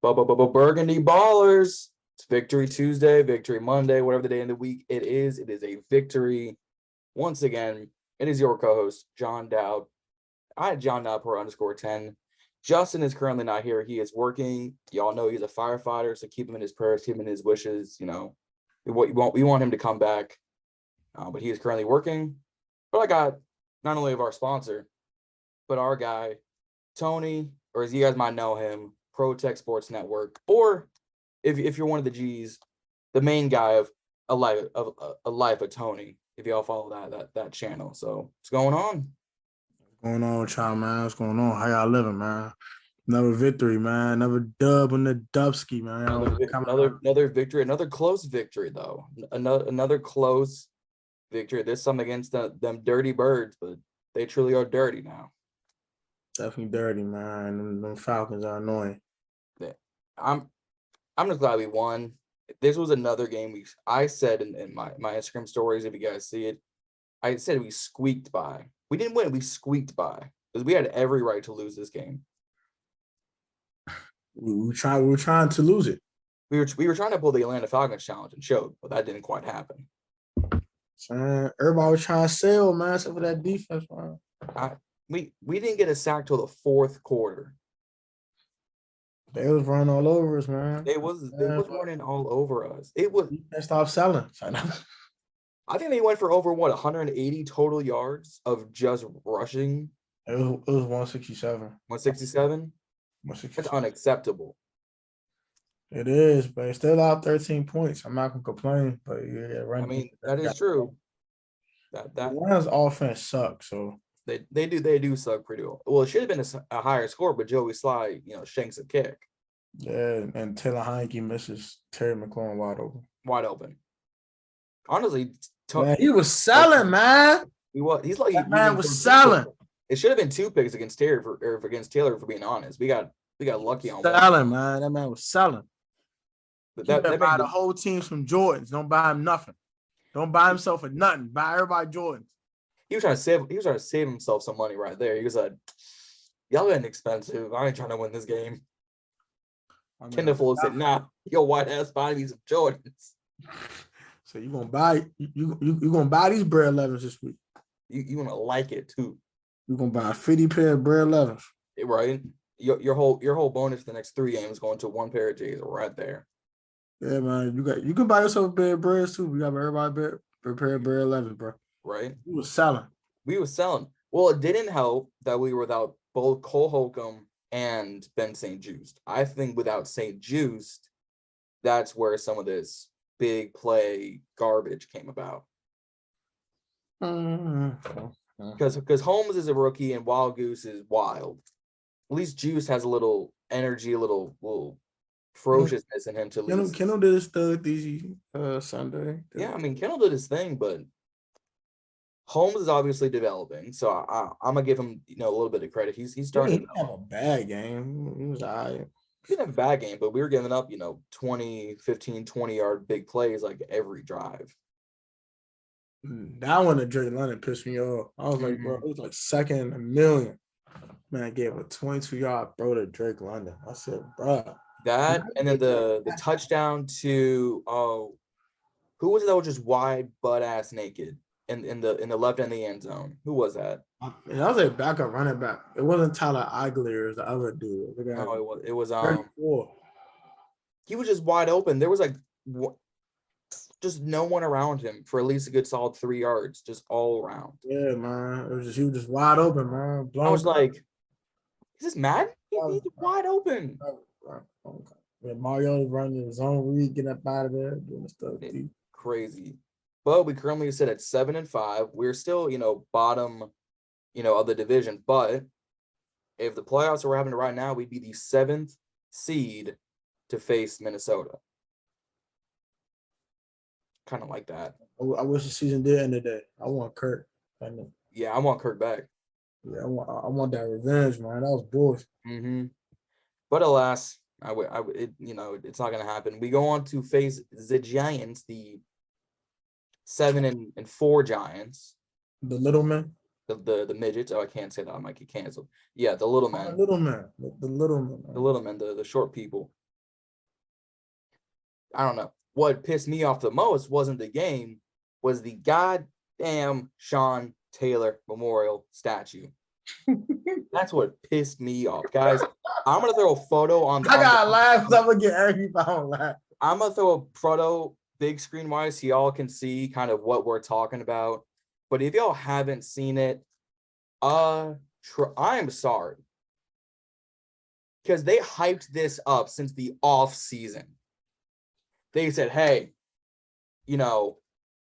Burgundy Ballers. It's Victory Tuesday, Victory Monday, whatever the day in the week it is. It is a victory. Once again, it is your co-host, John Dowd. I had John Dowd per underscore 10. Justin is currently not here. He is working. Y'all know he's a firefighter, so keep him in his prayers, keep him in his wishes. We want him to come back, but he is currently working. But I got not only of our sponsor, but our guy, Tony, or as you guys might know him, Pro Tech Sports Network, or if you're one of the G's, the main guy of a life of Tony. If y'all follow that channel, so what's going on? What's going on with y'all, man? What's going on? How y'all living, man? Another victory, man. Another dub on the Dubsky, man. Another victory, another close victory though. Another close victory. This time against them dirty birds, but they truly are dirty now. Definitely dirty, man. Them Falcons are annoying. Yeah. I'm just glad we won. This was another game I said in my Instagram stories, if you guys see it, I said we squeaked by. We didn't win, we squeaked by because we had every right to lose this game. We were trying to lose it. We were trying to pull the Atlanta Falcons challenge and showed, but that didn't quite happen. Everybody was trying to sell, man, except for that defense, man. We didn't get a sack till the fourth quarter. They was running all over us, man. They was running all over us. It was. They stopped selling. I think they went for over 180 total yards of just rushing. It was 167. 167. That's unacceptable. It is, but it's still out 13 points. I'm not gonna complain, but yeah, I mean that is true. That Atlanta's offense sucks, so they do suck pretty well. Well, it should have been a higher score, but Joey Sly, shanks a kick. Yeah, and Taylor Heineke misses Terry McLaurin wide open. Honestly, man, he was selling, man. He's like that man was selling. It should have been 2 picks against Taylor for being honest. We got lucky on selling, man. That man was selling. That buy the whole team from Jordans. Don't buy him nothing. Don't buy himself for nothing. Buy everybody Jordans. He was trying to save himself some money right there. He was like, "Y'all getting expensive. I ain't trying to win this game." Kendall said, "Nah, your white ass buy me some Jordans." So you gonna buy these Bred 11s this week? You gonna like it too? You gonna buy a 50 pair of Bred 11s, right? Your whole bonus for the next 3 games going to one pair of J's right there. Yeah, man. You can buy yourself a pair of Breds too. We got everybody a pair of Bred 11s, bro. Right? We was selling. Well, it didn't help that we were without both Cole Holcomb and Ben St. Juste. I think without St. Juste, that's where some of this big play garbage came about. Because Holmes is a rookie and Wild Goose is wild. At least Juice has a little energy, a little ferociousness in him to lose. Kendall did his thug these Sunday. Yeah, I mean Kendall did his thing, but Holmes is obviously developing, so I'm gonna give him a little bit of credit. He's starting. He didn't have a bad game. He was all right. He didn't have a bad game, but we were giving up 20, 15, 20-yard big plays like every drive. That one, the Drake London pissed me off. I was like, bro, it was like second in a million. Man, I gave a 22-yard throw to Drake London. I said, bro. That and then the touchdown to who was it that was just wide butt ass naked in the left end of the end zone? Who was that? That was a backup running back. It wasn't Tyler Eigler, it was the other dude. No, it was 34. He was just wide open. There was just no one around him for at least a good solid 3 yards, just all around. Yeah, man. He was just wide open, man. I was like, is this Madden? He's wide open. Yeah, Mario running his own read, getting up out of there, doing stuff. Crazy. But we currently sit at 7-5. We're still, bottom, of the division. But if the playoffs were happening right now, we'd be the 7th seed to face Minnesota. Kind of like that. I wish the season did end today. I want Kirk. Yeah, I want Kirk back. Yeah, I want that revenge, man. That was bullshit. But alas, it's not gonna happen. We go on to face the Giants, the 7-4 Giants. The little men. The midgets. Oh, I can't say that. I might get canceled. Yeah, the little men. The little men. The little men. The little men. The short people. I don't know. What pissed me off the most wasn't the game, was the goddamn Sean Taylor Memorial statue. That's what pissed me off, guys. I'm gonna throw a photo on. I gotta laugh. I'm gonna get angry if I don't laugh. I'm gonna throw a photo big screen wise so y'all can see kind of what we're talking about. But if y'all haven't seen it, I'm sorry, because they hyped this up since the off season. They said, "Hey, you know,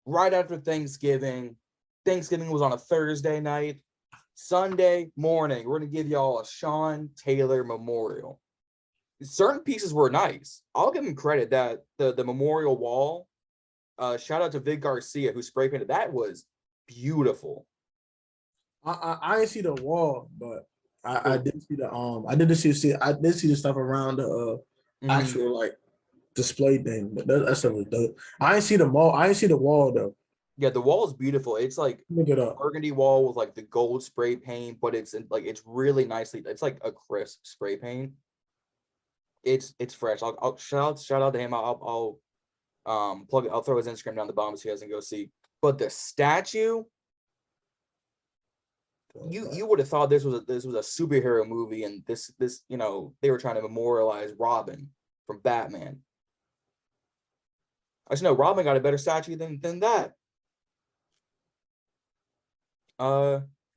right after Thanksgiving was on a Thursday night. Sunday morning, we're gonna give y'all a Sean Taylor memorial." Certain pieces were nice. I'll give him credit that the memorial wall. Shout out to Vic Garcia who spray painted. That was beautiful. I didn't see the wall, but I did see the I did see the stuff around the actual like display thing. That stuff was dope. I didn't see the wall. I didn't see the wall though. Yeah, the wall is beautiful. It's like Look it up. burgundy wall with like the gold spray paint, but it's it's really nicely. It's like a crisp spray paint. It's fresh. I'll shout out to him. I'll plug it. I'll throw his Instagram down the bottom so you guys can go see. But the statue, you would have thought this was a superhero movie, and this they were trying to memorialize Robin from Batman. I just know Robin got a better statue than that.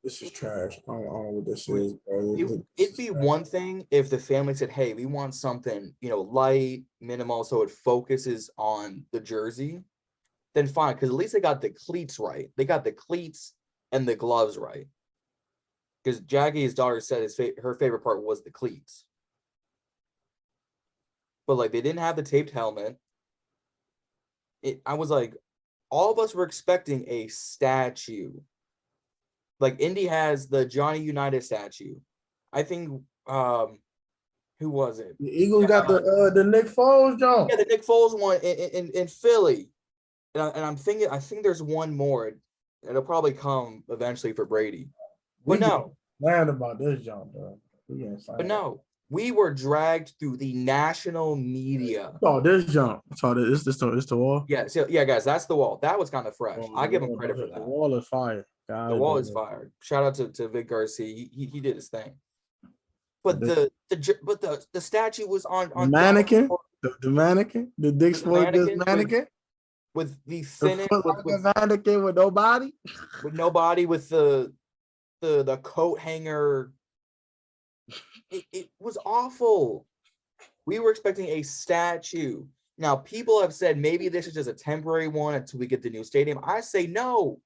This is trash. I don't know what this is, bro. It'd be one thing if the family said, "Hey, we want something, light, minimal, so it focuses on the jersey." Then fine, because at least they got the cleats right. They got the cleats and the gloves right. Because Jackie, his daughter, said her favorite part was the cleats. But like they didn't have the taped helmet. I was like, all of us were expecting a statue. Like Indy has the Johnny Unitas statue. I think who was it? The Eagles got the Nick Foles joint. Yeah, the Nick Foles one in Philly. And I'm thinking, I think there's one more. It'll probably come eventually for Brady. But no. Learn about this jump, bro. But no, we were dragged through the national media. Oh, this jump. So this the wall? Yeah, so yeah, guys, that's the wall. That was kind of fresh. I give him credit for that. The wall is fire. The wall is fired. Shout out to Vic Garcia. He did his thing. But the statue was on mannequin. The mannequin, the Dick Sports mannequin. With the thinnest mannequin with no body. With no body, with the coat hanger. It was awful. We were expecting a statue. Now, people have said maybe this is just a temporary one until we get the new stadium. I say no.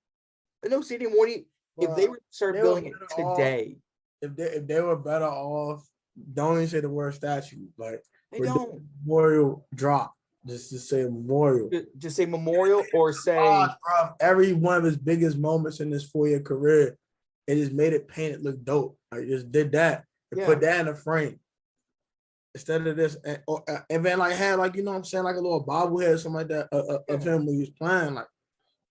The new stadium won't. If they were to start building it today, if they were better off, don't even say the word statue. Like they don't. Memorial drop. Just to say memorial. Just say memorial or say every one of his biggest moments in his 4-year career. It just made it paint it look dope. I just did that and put that in a frame instead of this, and then like had like what I'm saying, like a little bobblehead or something like that of him when he was playing. Like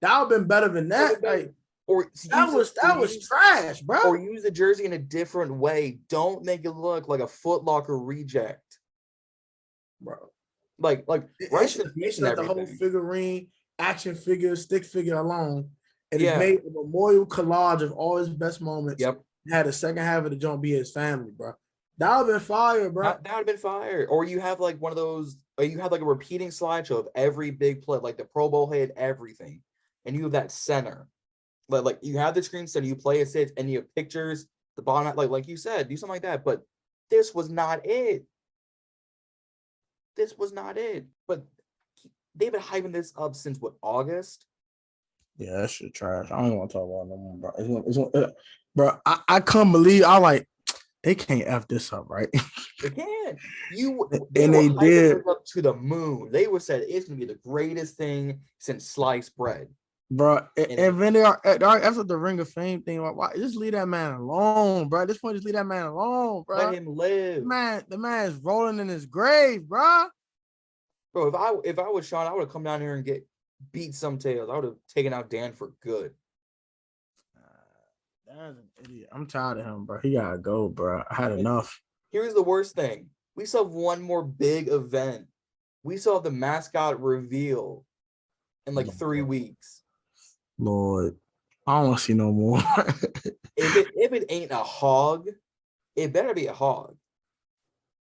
that would have been better than that. Like or that was trash, bro. Or use the jersey in a different way. Don't make it look like a Foot Locker reject, bro. Like it's the whole figurine, action figure, stick figure alone. And it's made a memorial collage of all his best moments. Yep. Had the second half of the jump be his family, bro. That would have been fire, bro. That would have been fire. Or you have like one of those, or you have like a repeating slideshow of every big play, like the Pro Bowl had everything. And you have that center. But like you have the screen center, you play a sit, and you have pictures, the bottom, like you said, do something like that. But this was not it. This was not it. But they've been hyping this up since what, August? Yeah, that shit trash. I don't want to talk about it no more, bro. Bro, I can't believe they can't F this up, right? They can't. They did up to the moon. They were said it's gonna be the greatest thing since sliced bread. Bro, and then they are after the Ring of Fame thing. Why just leave that man alone, bro? At this point, just leave that man alone, bro. Let him live. The man is rolling in his grave, bro. Bro, if I was Sean, I would have come down here and beat some tails. I would have taken out Dan for good. Dan's an idiot. I'm tired of him, bro. He gotta go, bro. I had enough. Here's the worst thing. We still have one more big event We still have the mascot reveal in like 3 weeks. Lord, I don't want to see no more. If it ain't a hog, it better be a hog.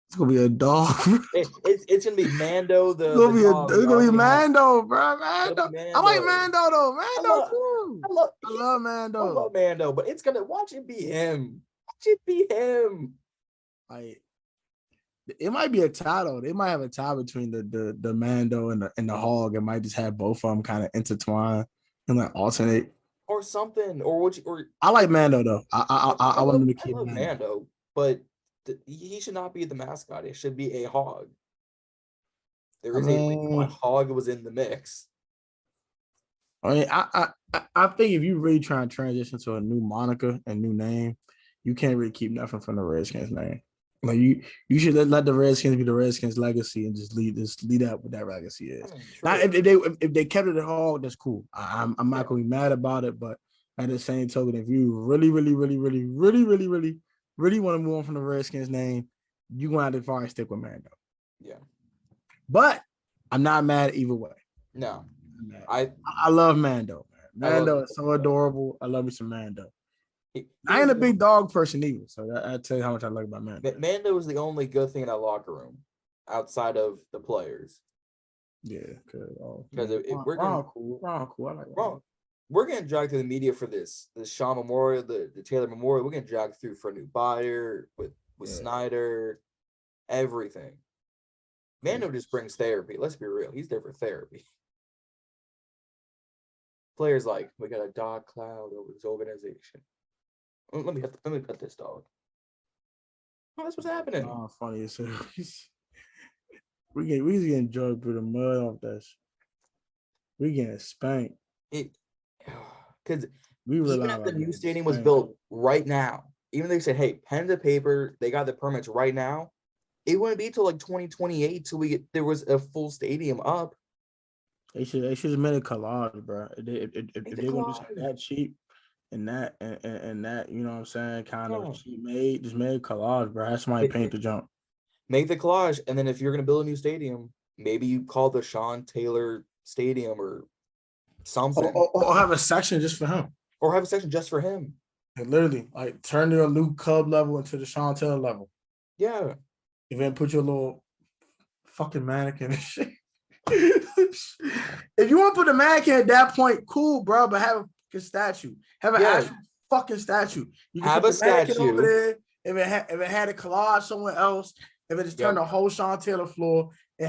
It's gonna be a dog. It's gonna be Mando It's gonna be dog. it's gonna be Mando, bro. Mando. Mando. I like Mando though. Mando cool. I love Mando. I love Mando, but it's gonna watch it be him. Watch it be him. Like it might be a tie though. They might have a tie between the Mando and the hog. It might just have both of them kind of intertwine and like alternate or something. Or what? I like Mando though. I want him to keep Mando, but he should not be the mascot. It should be a hog. There is a reason why hog was in the mix. I mean, I think if you really try and transition to a new moniker and new name, you can't really keep nothing from the Redskins name. Like you should let the Redskins be the Redskins legacy and just lead out what that legacy is. I mean, now, if they kept it at all, that's cool. I'm not gonna be mad about it, but at the same token, if you really want to move on from the Redskins name, you're gonna have to probably stick with Mando. Yeah. But I'm not mad either way. No. I love Mando. Man. Mando is so adorable. I love me some Mando. I ain't a big dog person either, so I tell you how much I like about Mando. Mando is the only good thing in that locker room outside of the players. Yeah, because we're cool. I like Ron. We're getting dragged through the media for this Sean Memorial, the Taylor Memorial. We're getting dragged through for a new buyer with Snyder, everything. Mando just brings therapy. Let's be real. He's there for therapy. Players like, we got a dog cloud over this organization. Let me pet this dog. Oh, that's what's happening. Oh, funny as hell. We getting drugged through the mud off this. We getting spanked. Because even if the new stadium was built right now, even if they said, hey, pen to paper, they got the permits right now, it wouldn't be till like 2028 till there was a full stadium up. They should have made a collage, bro. If they're gonna do something that cheap and that, you know what I'm saying, kind of cheap made, just made a collage, bro. Have somebody paint the jump. Make the collage, and then if you're gonna build a new stadium, maybe you call the Sean Taylor Stadium or something, or have a section just for him, And literally, like turn your new Cub level into the Sean Taylor level. Yeah, and then put your little fucking mannequin and shit. If you want to put a mannequin at that point, cool, bro. But have a statue. Have an actual fucking statue. You can have put a statue over there. If it had a collage somewhere else, if it just turned the whole Sean Taylor floor and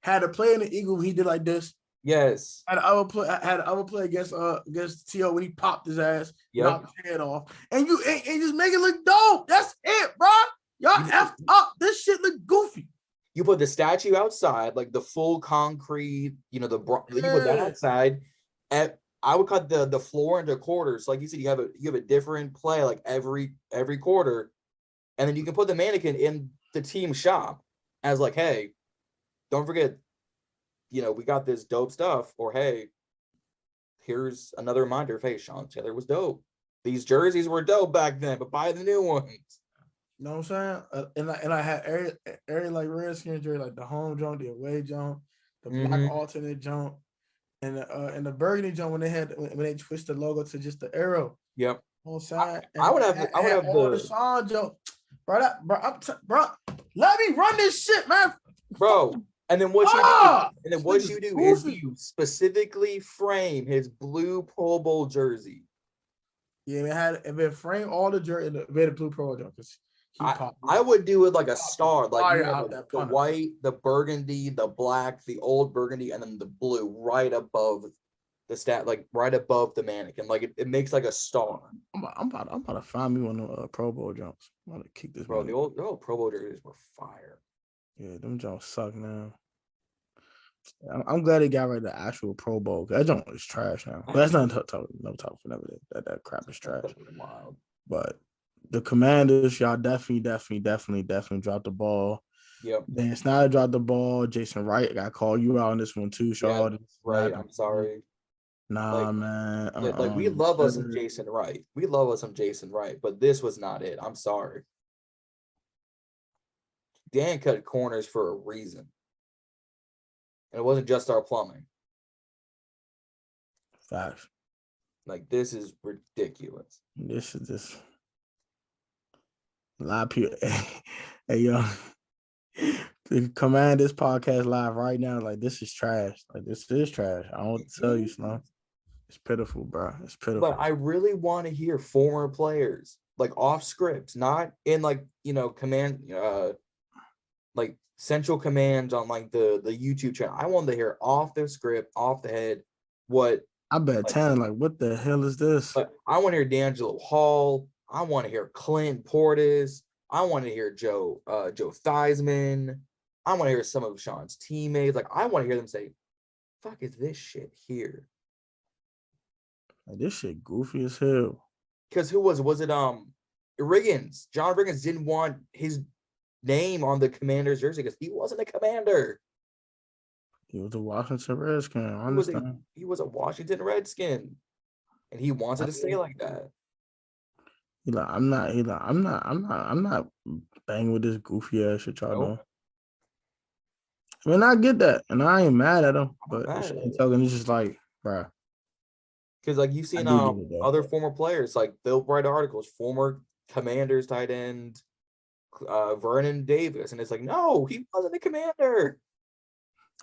had a play in the Eagle, he did like this. Yes. Had other play against T.O. when he popped his ass, knocked his head off, and just make it look dope. That's it, bro. Y'all effed up. This shit look goofy. You put the statue outside, like the full concrete, you put that outside. And I would cut the floor into quarters. Like you said, you have a different play like every quarter. And then you can put the mannequin in the team shop as like, hey, don't forget, we got this dope stuff. Or hey, here's another reminder of, hey, Sean Taylor was dope. These jerseys were dope back then, but buy the new ones. You know what I'm saying? And I had area like Redskins jersey, like the home jump, the away jump, the black alternate jump, and the burgundy jump when they twist the logo to just the arrow. Yep. On side. I would have all the Sean jump, bro. Bro, let me run this shit, man, bro. And then what you do is you specifically frame his blue Pro Bowl jersey. Yeah, it been framed all the jersey, it made a blue Pro Bowl jump. I would do it like a star, like the white, the burgundy, the black, the old burgundy, and then the blue right above the right above the mannequin. Like it makes like a star. I'm about to find me one of the Pro Bowl jumps. I'm about to kick this. Bro, the old Pro Bowl jerseys were fire. Yeah, them jumps suck now. I'm glad they got rid of the actual Pro Bowl. That jump is trash now. But that's not no talk for never. That crap is trash. Wild. But the Commanders, y'all definitely dropped the ball. Yep. Dan Snyder dropped the ball. Jason Wright, I got to call you out on this one too, Shaw. Yeah, right, I'm sorry. Nah, man. We love us some Jason Wright. But this was not it. I'm sorry. Dan cut corners for a reason. And it wasn't just our plumbing. Facts. Like, this is ridiculous. This is just a lot of people. Hey, yo, to command this podcast live right now, like this is trash. Like this is trash. I don't tell you, Sloan. It's pitiful, bro. It's pitiful. But I really want to hear former players, like off script, not in like, command, like central commands on like the YouTube channel. I want to hear off the script, off the head, what. I bet Tanner, like, what the hell is this? But I want to hear D'Angelo Hall. I want to hear Clint Portis. I want to hear Joe Theismann. I want to hear some of Sean's teammates. Like, I want to hear them say, fuck is this shit here? Like, this shit goofy as hell. Because who was it? Riggins. John Riggins didn't want his name on the Commander's jersey because he wasn't a Commander. He was a Washington Redskin. I understand. He was a Washington Redskin, and he wanted to stay like that. I'm not banging with this goofy ass shit y'all doing. I mean, I get that, and I ain't mad at him, but it's just like, bro. Because like you've seen other former players, like they'll write articles, former Commanders tight end, Vernon Davis, and it's like, no, he wasn't a Commander.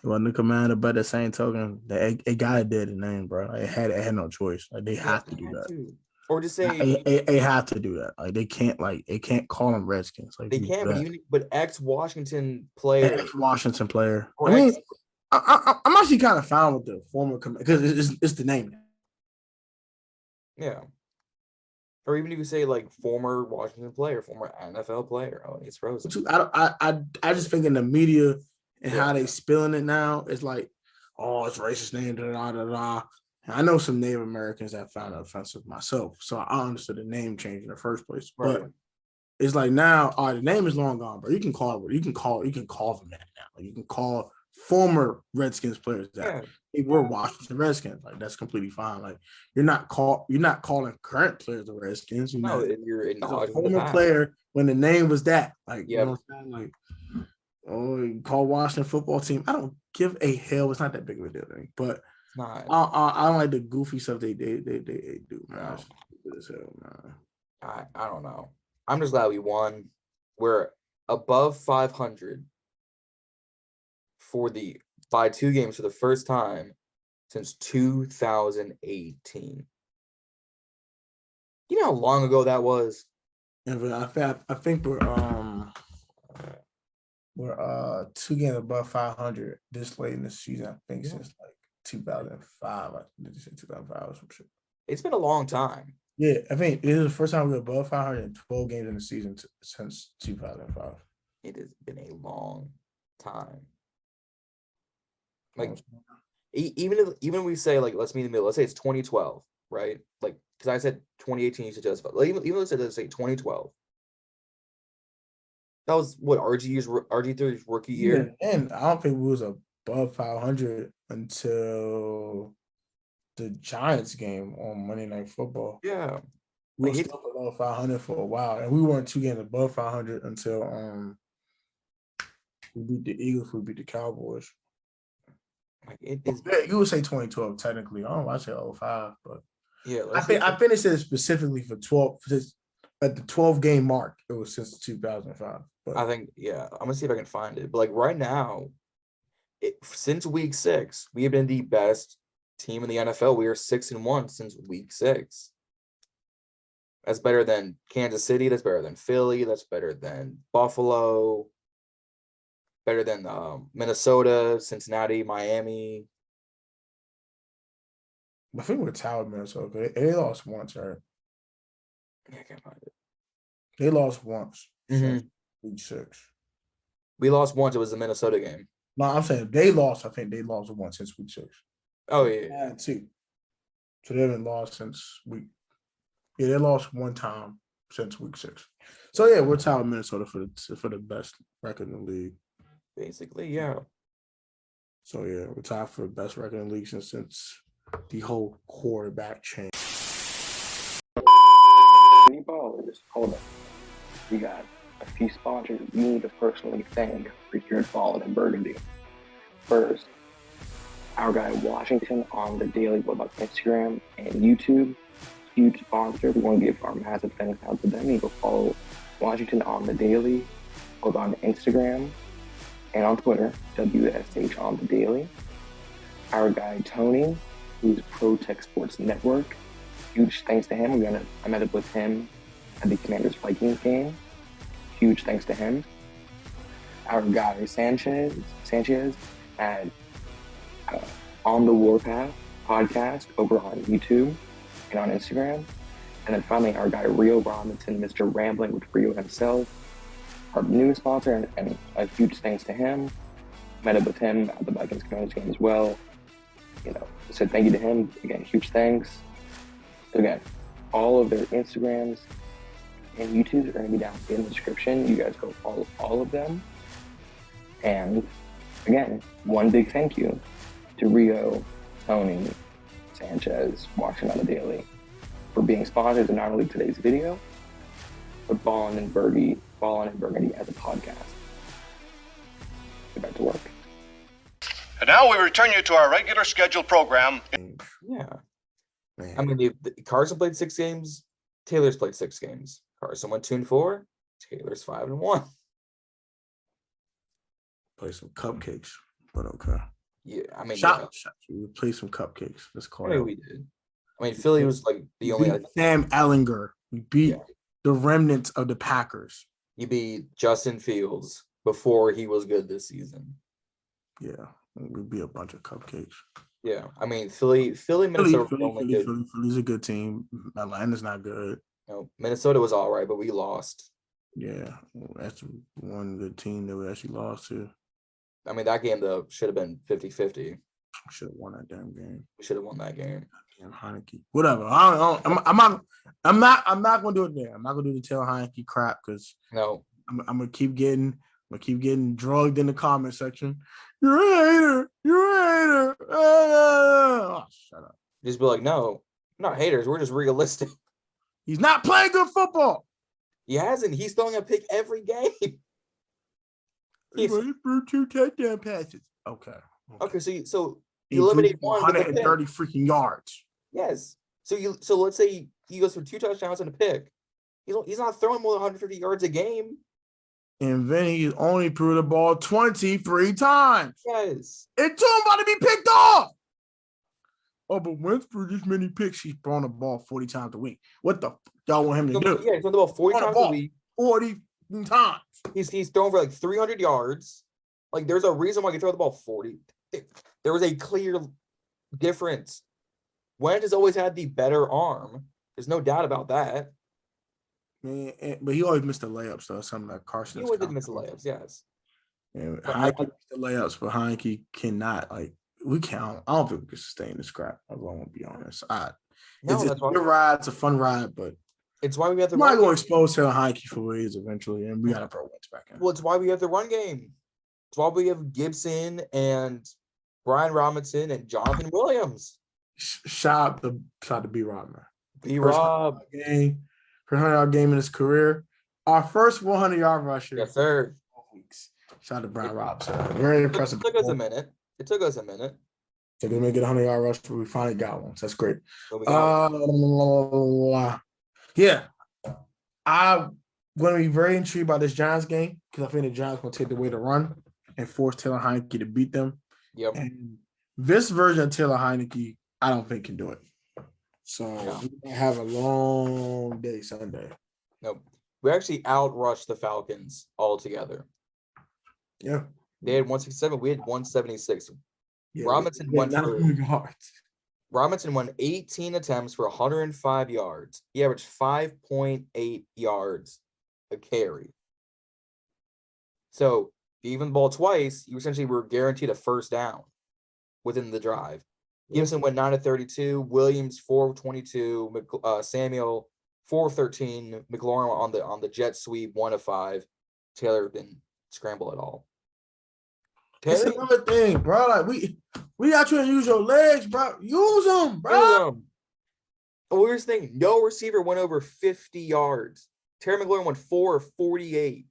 He wasn't a Commander, but at the same token, it gotta did the name, bro. It had no choice. Like they have to do that. Or just say they have to do that. Like they can't call them Redskins. Like they can't, but ex-Washington player. Ex-Washington player. I mean, I'm actually kind of fine with the former because it's the name. Yeah. Or even if you say like former Washington player, former NFL player. Oh, it's frozen. I just think in the media and how they spilling it now, it's like, oh, it's racist name, da da da da. I know some Native Americans that found it offensive myself, so I understood the name change in the first place. Right. But it's like now, all right, the name is long gone, but you can call them that now. Like you can call former Redskins players that. Yeah. They were Washington Redskins. Like that's completely fine. Like you're not calling current players the Redskins. You're a former player when the name was that. Like you know what I'm saying? Like, oh, you call Washington football team. I don't give a hell. It's not that big of a deal to me, but. I don't like the goofy stuff they do, man. No. As hell, man. I don't know. I'm just glad we won. We're above 500 by 2 games for the first time since 2018. You know how long ago that was? Yeah, I think we're 2 games above 500 this late in the season. I think since like 2005. I did say 2005 or some shit. It's been a long time. Yeah, I think it is the first time we were above 512 games in the season since 2005. It has been a long time. Like, even if we say, like, let's meet in the middle. Let's say it's 2012, right? Like, because I said 2018, you said just about. Like, even let's say 2012. That was what RG3's rookie year. Yeah, and I don't think we was above 500 until the Giants game on Monday Night Football. Yeah. We were still below 500 for a while, and we weren't 2 games above 500 until we beat the Eagles, we beat the Cowboys. Like it is. You would say 2012 technically. I say 05, but yeah, I finished it specifically for 12 at the 12-game mark. It was since 2005. But I think I'm gonna see if I can find it. But like right now, since week 6, we have been the best team in the NFL. We are 6-1 since week 6. That's better than Kansas City. That's better than Philly. That's better than Buffalo. Better than Minnesota, Cincinnati, Miami. I think we're tied with Minnesota. They lost once, right? Yeah, I can't find it. They lost once since week 6. We lost once. It was the Minnesota game. No, I'm saying they lost. I think they lost once since week 6. Oh, yeah. 2. So they haven't lost since week. Yeah, they lost one time since week 6. So yeah, we're tied with Minnesota for the best record in the league. Basically, yeah. So yeah, we're tied for the best record in the league since the whole quarterback change. Ballers, hold up. We got a few sponsors we need to personally thank for procuring Ballin and Burgundy. First, Our guy Washington on the daily, both on Instagram and YouTube. Huge sponsor. We want to give our massive thanks out to them. You can follow Washington on the daily, both on Instagram and on Twitter, WSH on the daily. Our guy Tony, who's Pro Tech Sports Network. Huge thanks to him. I met up with him at the Commanders Vikings game. Huge thanks to him. Our guy Sanchez at On the Warpath podcast over on YouTube and on Instagram. And then finally, our guy Rio Robinson, Mr. Rambling with Rio himself, our new sponsor, and a huge thanks to him. Met up with him at the Vikings Commanders game as well. Said thank you to him. Again, huge thanks. Again, all of their Instagrams and YouTubes are going to be down in the description. You guys go follow all of them. And again, one big thank you to Rio, Tony, Sanchez, Washington on the Daily for being sponsors of not only today's video, but Ballin and Burgundy as a podcast. Get back to work. And now we return you to our regular scheduled program. Yeah. Man. I mean, Carson played 6 games. Taylor's played 6 games. Carson went 2-4. Taylor's 5-1. Play some cupcakes, but okay. Yeah, I mean, Shot. We play some cupcakes. Let's call it. we did. I mean, Philly was like the only. Beat Sam Ellinger. We beat the remnants of the Packers. You beat Justin Fields before he was good this season. Yeah, we beat a bunch of cupcakes. Yeah, I mean, Philly, Minnesota. Philly's a good team. Atlanta's not good. No, Minnesota was all right, but we lost. Yeah, that's one good team that we actually lost to. I mean, that game though should have been 50-50. Should have won that damn game. We should have won that game. Damn Heineke. Whatever. I'm not gonna do it there. I'm not gonna do the Taylor Heineke crap because No, I'm gonna keep getting drugged in the comment section. You're a hater. You're a hater. Oh, shut up. just be like, no, we're not haters. We're just realistic. He's not playing good football. He hasn't. He's throwing a pick every game. He threw 2 touchdown passes. Okay. Okay, so He you eliminate one, 130 freaking yards. Yes. So let's say he goes for 2 touchdowns and a pick. He's not throwing more than 150 yards a game. And then he only threw the ball 23 times. Yes. It took him about to be picked off. Oh, but Wentz threw this many picks. He's throwing the ball 40 times a week. What the y'all want him to do? Yeah, he's throwing the ball 40 times a week. 40 times. He's throwing for like 300 yards. Like, there's a reason why he throw the ball 40. There was a clear difference. Wentz has always had the better arm. There's no doubt about that. Man, but he always missed the layups, though. Something like Carson. He always did miss the layups, yes. And Heineke missed the layups, but Heineke cannot, we can't. I don't think we can sustain the scrap. I won't be honest. It's a good ride. It's a fun ride, but it's why we have the run. We're going to expose Taylor Heineke for ways eventually, and we got to throw Wentz back in. Well, it's why we have the run game. It's why we have Gibson and Brian Robinson and Jonathan Williams. Shout out to B.I.B. B-Rob. First 100-yard game in his career. Our first 100-yard rusher. Yes, sir. Shout out to Brian Robinson. Very impressive. It took us a minute. So we may get a 100-yard rush, but we finally got one. So that's great. Yeah. I'm going to be very intrigued by this Giants game because I think the Giants going to take the way to run and force Taylor Heineke to beat them. Yep. And this version of Taylor Heineke, I don't think can do it. So we might have a long day Sunday. Nope. We actually outrushed the Falcons altogether. Yeah. They had 167. We had 176. Yeah, Robinson won 18 attempts for 105 yards. He averaged 5.8 yards a carry. So even the ball twice, you essentially were guaranteed a first down within the drive. Gibson went 9-32, Williams 4-22, Samuel 4-13, McLaurin on the jet sweep 1-5. Taylor didn't scramble at all. It's another thing, bro. Like we got you to use your legs, bro. Use them, bro. Well, here's the thing: no receiver went over 50 yards. Terry McLaurin went 4-48.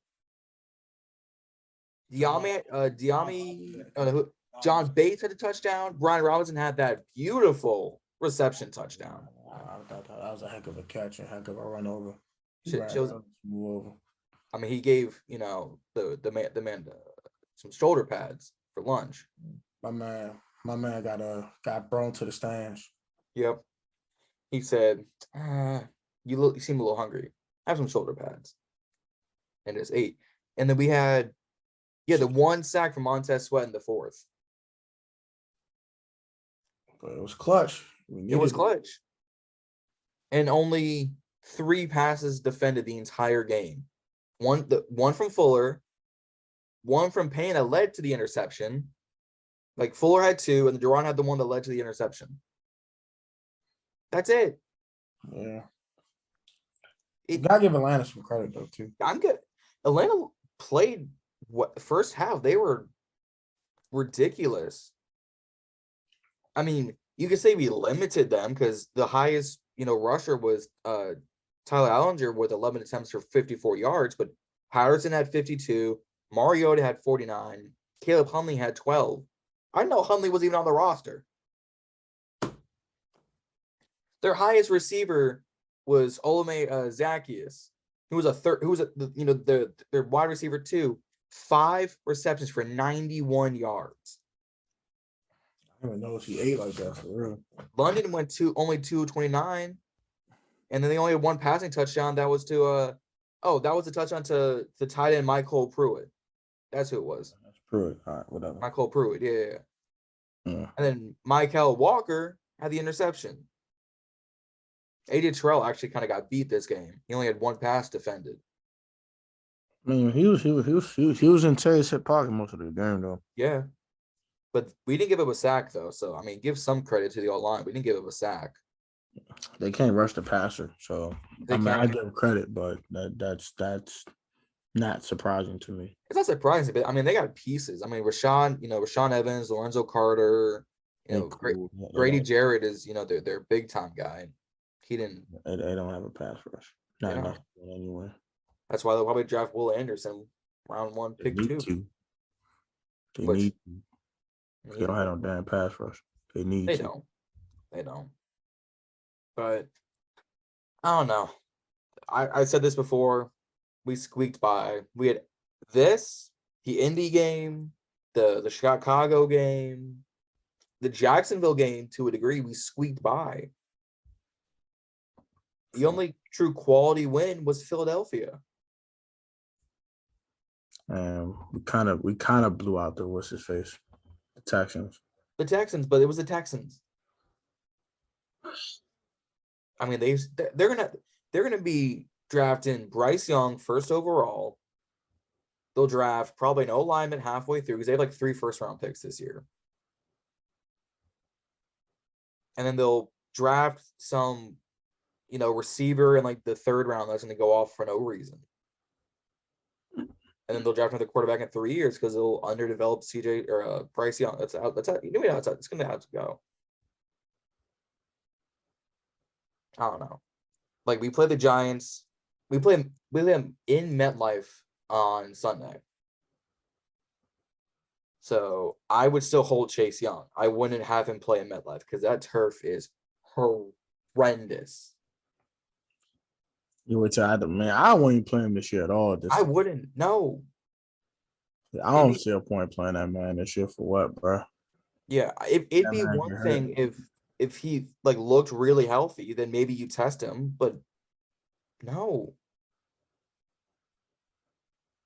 John Bates had a touchdown. Brian Robinson had that beautiful reception touchdown. I thought that was a heck of a catch, a heck of a run over. Shows, Move over. I mean, he gave the man some shoulder pads for lunch. My man got thrown to the stands. Yep. He said, "You seem a little hungry. Have some shoulder pads." And it's 8. And then we had, the one sack from Montez Sweat in the 4th. But it was clutch. It was clutch. And only 3 passes defended the entire game. One from Fuller, one from Payne that led to the interception. Like Fuller had 2, and Duran had the one that led to the interception. That's it. Yeah. You gotta give Atlanta some credit though too. I'm good. Atlanta played first half. They were ridiculous. I mean, you could say we limited them because the highest, rusher was Tyler Allinger with 11 attempts for 54 yards, but Patterson had 52, Mariota had 49, Caleb Huntley had 12. I didn't know Huntley was even on the roster. Their highest receiver was Olame Zacchaeus, who was their wide receiver 2, 5 receptions for 91 yards. I didn't know he ate like that for real. London went only 229, and then they only had 1 passing touchdown. That was to that was a touchdown to tight end Michael Pruitt. That's who it was. That's Pruitt. All right, whatever. Michael Pruitt, yeah. And then Michael Walker had the interception. AJ Terrell actually kind of got beat this game. He only had 1 pass defended. I mean, he was in Terry's hip pocket most of the game though. Yeah, but we didn't give up a sack though. So I mean, give some credit to the O-line. We didn't give up a sack. They can't rush the passer, so I give them credit, but that's not surprising to me. It's not surprising, but I mean, they got pieces. I mean, Rashawn Evans, Lorenzo Carter, Grady Jarrett is their big time guy. He didn't. They don't have a pass rush. Not enough anyway. That's why they'll probably draft Will Anderson round 1, pick 2. They need to. They don't have no damn pass rush. They need to. They don't. But I don't know. I said this before. We squeaked by. We had the Indy game, the Chicago game, the Jacksonville game to a degree. We squeaked by. The only true quality win was Philadelphia. We kind of blew out the what's his face, the Texans. But it was the Texans. I mean, they're gonna be drafting Bryce Young first overall. They'll draft probably no lineman halfway through because they have like 3 first-round picks this year, and then they'll draft some, receiver in like the 3rd round that's going to go off for no reason. And then they'll draft another quarterback in 3 years because they'll underdevelop CJ or Bryce Young. That's how it's going to have to go. I don't know. Like we play the Giants. We play them in MetLife on Sunday. So I would still hold Chase Young. I wouldn't have him play in MetLife because that turf is horrendous. You would tell man, I wouldn't play him this year at all. I wouldn't. No. I don't see a point playing that man this year for what, bro? Yeah, it'd be one thing if he like looked really healthy, then maybe you test him. But no.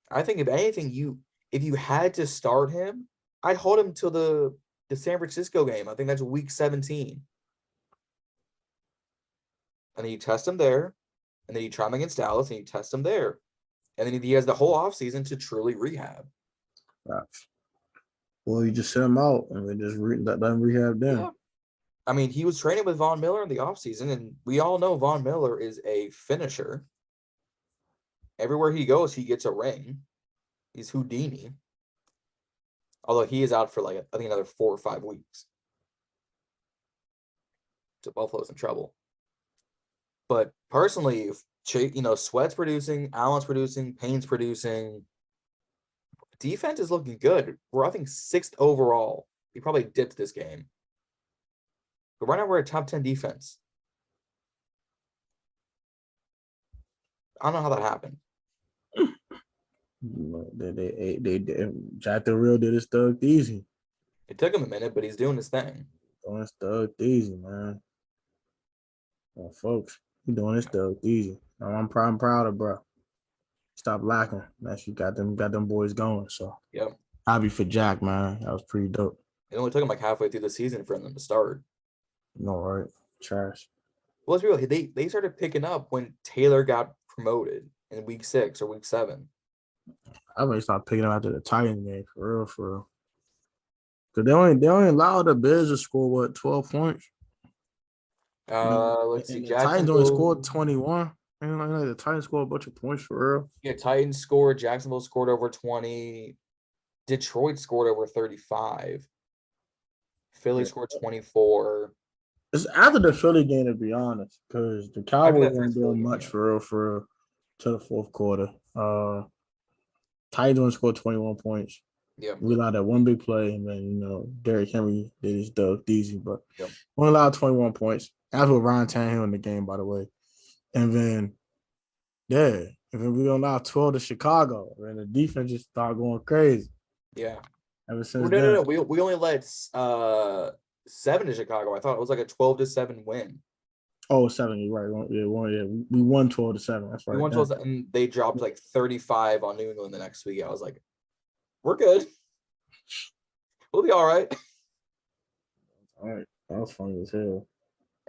I think if anything, if you had to start him, I'd hold him till the San Francisco game. I think that's week 17. And then you test him there. And then you try him against Dallas and you test him there. And then he has the whole offseason to truly rehab. Well, you just send him out and then just let them rehab then. Yeah. I mean, he was training with Von Miller in the offseason, and we all know Von Miller is a finisher. Everywhere he goes, he gets a ring. He's Houdini. Although he is out for I think another 4 or 5 weeks. So Buffalo's in trouble. But personally, if Sweat's producing, Allen's producing, Payne's producing, defense is looking good. We're I think 6th overall he probably dipped this game. But right now we're a top 10 defense. I don't know how that happened. Jack the Real did his thug easy. It took him a minute, but he's doing his thing. Doing his thug easy, man. Well, folks, he doing his thug easy. I'm proud of bro. Stop lacking. Man, she got them boys going. So Yeah. happy for Jack, man. That was pretty dope. It only took him like halfway through the season for them to start. You know, right? Trash. Well, let's be real. They started picking up when Taylor got promoted in week 6 or week 7. I really stopped picking up after the Titans game, for real. Because they only allowed the Bears to score, 12 points? Let's see. The Titans only scored 21. And like the Titans scored a bunch of points, for real. Yeah, Titans scored. Jacksonville scored over 20. Detroit scored over 35. Philly scored 24. It's after the Philly game, to be honest, because the Cowboys weren't doing much, game, for real, to the fourth quarter. Titans only scored 21 points. Yeah. We allowed that one big play, and then, Derrick Henry did his dug easy, but Yep. only allowed 21 points. After Ryan Tannehill in the game, by the way. And then, and then we allowed 12 to Chicago, and the defense just started going crazy. Yeah. Ever since No. We only let 7 to Chicago. I thought it was like a 12-7 win. Oh, 7, you're right. We won 12-7. That's right. We won 12, and they dropped like 35 on New England the next week. I was like, we're good. We'll be all right. All right. That was funny as hell.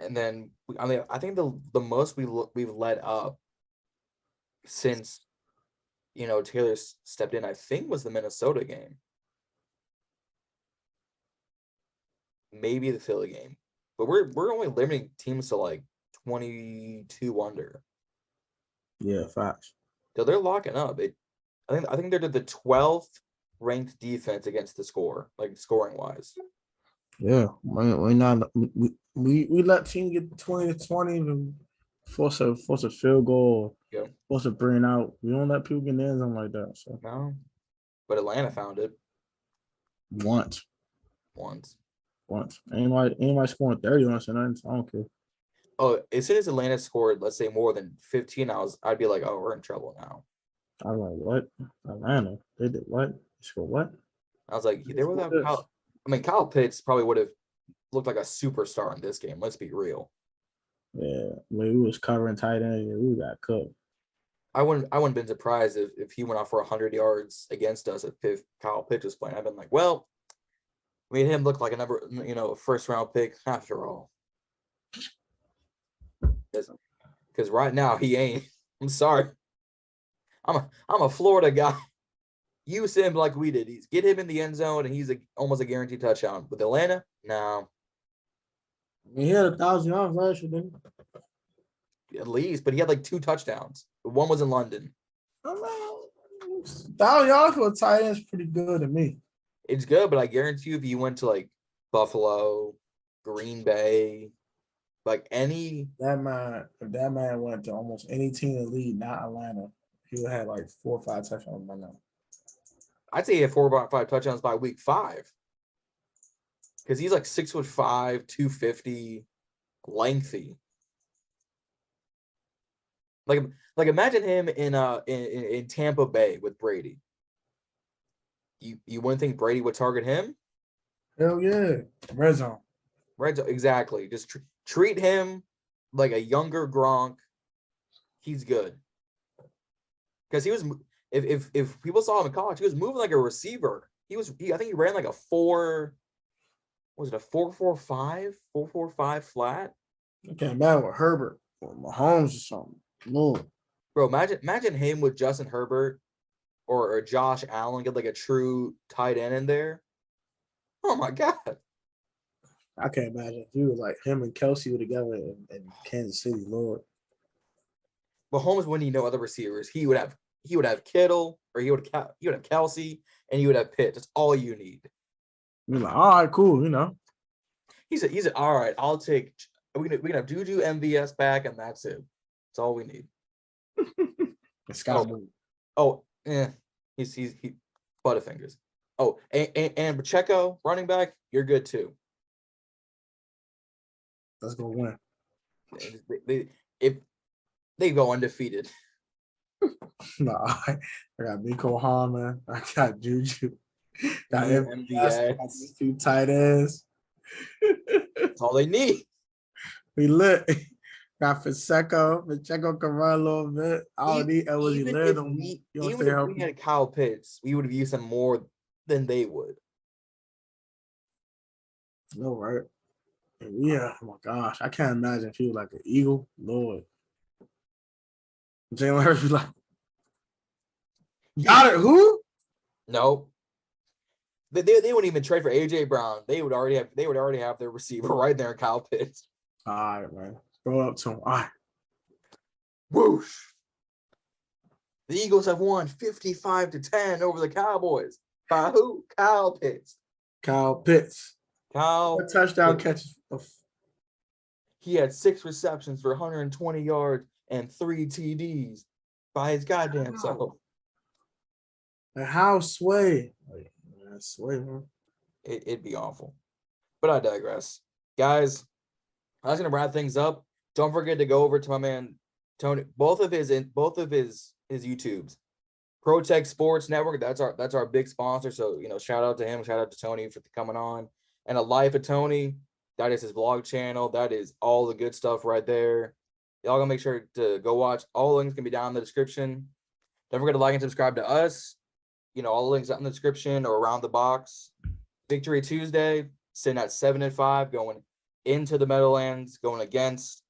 And then, I think the most we've let up since, Taylor stepped in, I think, was the Minnesota game. Maybe the Philly game. But we're only limiting teams to like 22 under. Yeah, facts. So they're locking up. I think they're the 12th ranked defense against the score, like scoring wise. Yeah, we let teams get 20-20 and force a field goal, force a bring out. We don't let people get in the end zone like that. So no, but Atlanta found it once. Anybody scoring 30 on us, I don't care. Oh, as soon as Atlanta scored, let's say more than 15, I'd be like, oh, we're in trouble now. I was like, what? Atlanta? They did what? They scored what? I was like, they would have Kyle. I mean, Kyle Pitts probably would have looked like a superstar in this game. Let's be real. Yeah, when we was covering tight end, we got cooked. I wouldn't have been surprised if he went off for 100 yards against us if Kyle Pitts was playing. I've been like, well, made him look like a first round pick after all. Because right now he ain't. I'm sorry. I'm a Florida guy. Use him like we did. Get him in the end zone, and he's almost a guaranteed touchdown. With Atlanta, no. He had 1,000 yards last year, didn't he? At least, but he had like 2 touchdowns. One was in London. 1,000 yards for a tight end is pretty good to me. It's good, but I guarantee you, if you went to like Buffalo, Green Bay, like any if that man went to almost any team in the league, not Atlanta, he would have like 4 or 5 touchdowns by now. I'd say he had 4 or 5 touchdowns by week 5. Because he's like 6'5", 250, lengthy. Like imagine him in Tampa Bay with Brady. You wouldn't think Brady would target him? Hell yeah, red zone. Red zone, exactly. Just treat him like a younger Gronk. He's good. Because he was, if people saw him in college, he was moving like a receiver. I think he ran like a 4.45, 4.45 flat. You can't imagine with Herbert or Mahomes or something. Lord. Bro, imagine him with Justin Herbert or Josh Allen, get like a true tight end in there. Oh my God. I can't imagine if he was like him and Kelsey were together in Kansas City, Lord. Mahomes wouldn't need no other receivers. He would have Kittle, or he would have Kelsey, and he would have Pitt. That's all you need. You're like, all right, cool, He said, all right, I'll take. We can have Juju MVS back, and that's it. That's all we need. Scott. He's Butterfingers. Oh, and Pacheco, running back, you're good too. Let's go win. If they go undefeated. No, I got Miko Harmon. I got Juju. Got MVS. Got these 2 tight ends. That's all they need. We lit. Got Pacheco. Pacheco can run a little bit. I don't need Elsie Laird. Even if we had Kyle Pitts, we would have used him more than they would. No, right? Yeah. Oh my gosh. I can't imagine if he was like an Eagle. Lord. Jalen Hurts was like, got it. Who? No. They wouldn't even trade for AJ Brown. They would already have their receiver right there, Kyle Pitts. All right, man. Throw up to him. All right. Whoosh. The Eagles have won 55-10 over the Cowboys. By who? Kyle Pitts. Kyle Pitts. Kyle Touchdown Pitts. catches. He had 6 receptions for 120 yards and 3 TDs by his goddamn self. And how Sway? Sway, man. It'd be awful. But I digress. Guys, I was gonna wrap things up. Don't forget to go over to my man Tony, both of his YouTubes. ProTech Sports Network, that's our big sponsor. So, shout out to him, shout out to Tony for coming on. And A Life of Tony, that is his vlog channel. That is all the good stuff right there. Y'all gonna make sure to go watch. All the links can be down in the description. Don't forget to like and subscribe to us. All the links out in the description or around the box. Victory Tuesday, sitting at 7-5, going into the Meadowlands, going against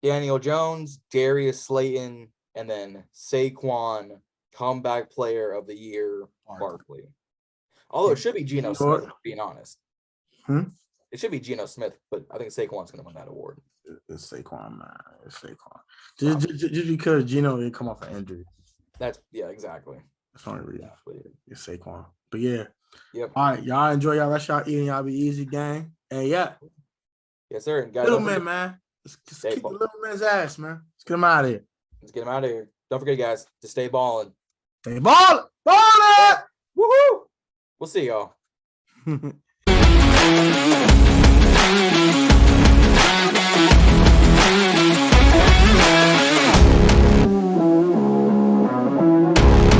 Daniel Jones, Darius Slayton, and then Saquon, comeback player of the year, Barkley. Although it should be Geno Smith, being honest. It should be Geno Smith, but I think Saquon's going to win that award. It's Saquon, man. It's Saquon. Just because Geno didn't come off an injury. Exactly. That's the only reason. It's Saquon. But yeah. Yep. All right, y'all enjoy y'all rest y'all eating. Y'all be easy, gang. And yeah. Yes, sir. And guys, little man. Let's kick the little man's ass, man. Let's get him out of here. Let's get him out of here. Don't forget, guys, to stay balling. Stay balling. Balling. Woohoo! We'll see y'all.